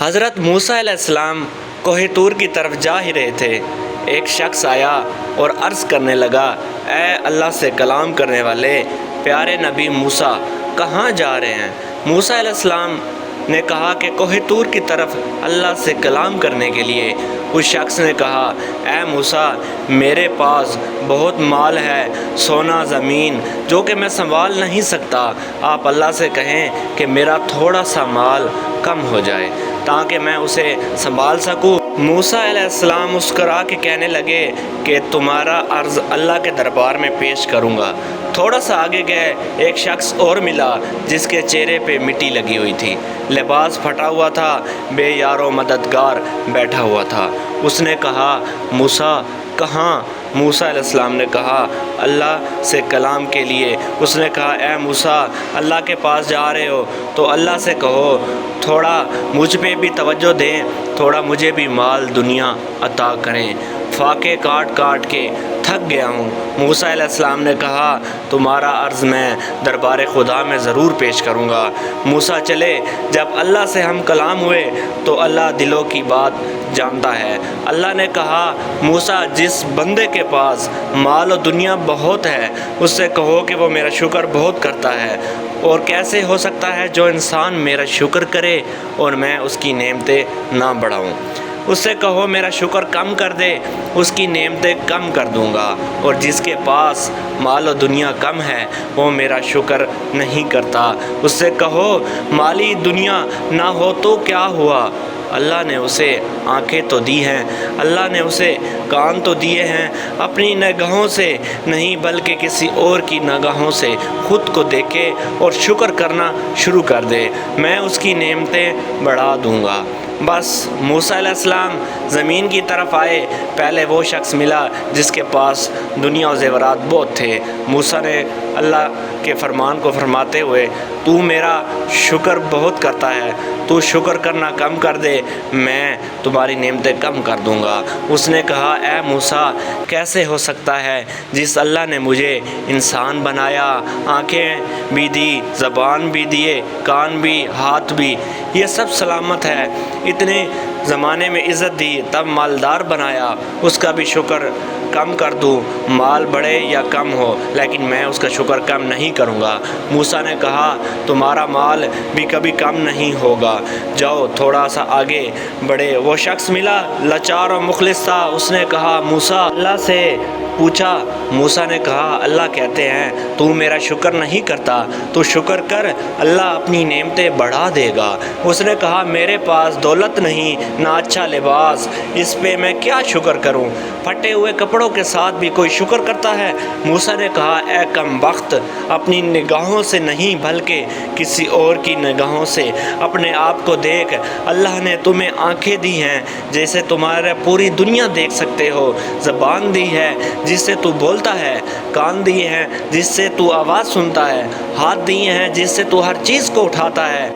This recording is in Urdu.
حضرت موسیٰ علیہ السلام کوہ طور کی طرف جا ہی رہے تھے، ایک شخص آیا اور عرض کرنے لگا، اے اللہ سے کلام کرنے والے پیارے نبی موسیٰ، کہاں جا رہے ہیں؟ موسیٰ علیہ السلام نے کہا کہ کوہ طور کی طرف اللہ سے کلام کرنے کے لیے۔ اس شخص نے کہا، اے موسیٰ، میرے پاس بہت مال ہے، سونا زمین، جو کہ میں سنبھال نہیں سکتا۔ آپ اللہ سے کہیں کہ میرا تھوڑا سا مال کم ہو جائے تاکہ میں اسے سنبھال سکوں۔ موسیٰ علیہ السلام مسکرا کے کہنے لگے کہ تمہارا عرض اللہ کے دربار میں پیش کروں گا۔ تھوڑا سا آگے گئے، ایک شخص اور ملا جس کے چہرے پہ مٹی لگی ہوئی تھی، لباس پھٹا ہوا تھا، بے یار و مددگار بیٹھا ہوا تھا۔ اس نے کہا، موسیٰ کہاں؟ موسیٰ علیہ السلام نے کہا، اللہ سے کلام کے لیے۔ اس نے کہا، اے موسیٰ، اللہ کے پاس جا رہے ہو تو اللہ سے کہو تھوڑا مجھ پہ بھی توجہ دیں، تھوڑا مجھے بھی مال دنیا عطا کریں، فاقے کاٹ کاٹ کے تھک گیا ہوں۔ موسیٰ علیہ السلام نے کہا، تمہارا عرض میں دربار خدا میں ضرور پیش کروں گا۔ موسیٰ چلے۔ جب اللہ سے ہم کلام ہوئے تو اللہ دلوں کی بات جانتا ہے۔ اللہ نے کہا، موسیٰ، جس بندے کے پاس مال و دنیا بہت ہے اس سے کہو کہ وہ میرا شکر بہت کرتا ہے، اور کیسے ہو سکتا ہے جو انسان میرا شکر کرے اور میں اس کی نعمتیں نہ بڑھاؤں۔ اس سے کہو میرا شکر کم کر دے، اس کی نعمتیں کم کر دوں گا، اور جس کے پاس مال و دنیا کم ہے وہ میرا شکر نہیں کرتا۔ اس سے کہو مالی دنیا نہ ہو تو کیا ہوا، اللہ نے اسے آنکھیں تو دی ہیں، اللہ نے اسے کان تو دیے ہیں، اپنی نگاہوں سے نہیں بلکہ کسی اور کی نگاہوں سے خود کو دیکھے اور شکر کرنا شروع کر دے، میں اس کی نعمتیں بڑھا دوں گا۔ بس موسیٰ علیہ السلام زمین کی طرف آئے، پہلے وہ شخص ملا جس کے پاس دنیا و زیورات بہت تھے۔ موسیٰ نے اللہ کے فرمان کو فرماتے ہوئے، تو میرا شکر بہت کرتا ہے، تو شکر کرنا کم کر دے، میں تمہاری نعمتیں کم کر دوں گا۔ اس نے کہا، اے موسیٰ، کیسے ہو سکتا ہے جس اللہ نے مجھے انسان بنایا، آنکھیں بھی دی، زبان بھی دیے، کان بھی، ہاتھ بھی، یہ سب سلامت ہے، اتنے زمانے میں عزت دی، تب مالدار بنایا، اس کا بھی شکر کم کر دوں، مال بڑھے یا کم ہو لیکن میں اس کا شکر کم نہیں کروں گا۔ موسیٰ نے کہا، تمہارا مال بھی کبھی کم نہیں ہوگا، جاؤ تھوڑا سا آگے بڑھے۔ وہ شخص ملا، لاچار و مخلص تھا۔ اس نے کہا، موسیٰ، اللہ سے پوچھا۔ موسیٰ نے کہا، اللہ کہتے ہیں تو میرا شکر نہیں کرتا، تو شکر کر، اللہ اپنی نعمتیں بڑھا دے گا۔ اس نے کہا، میرے پاس دولت نہیں، نہ اچھا لباس، اس پہ میں کیا شکر کروں؟ پھٹے ہوئے کپڑوں کے ساتھ بھی کوئی شکر کرتا ہے؟ موسیٰ نے کہا، اے کم بخت، اپنی نگاہوں سے نہیں بلکہ کسی اور کی نگاہوں سے اپنے آپ کو دیکھ۔ اللہ نے تمہیں آنکھیں دی ہیں جیسے تمہارے پوری دنیا دیکھ سکتے ہو، زبان دی ہے جس سے تو بولتا ہے، کان دیے ہیں جس سے تو آواز سنتا ہے، ہاتھ دیے ہیں جس سے تو ہر چیز کو اٹھاتا ہے۔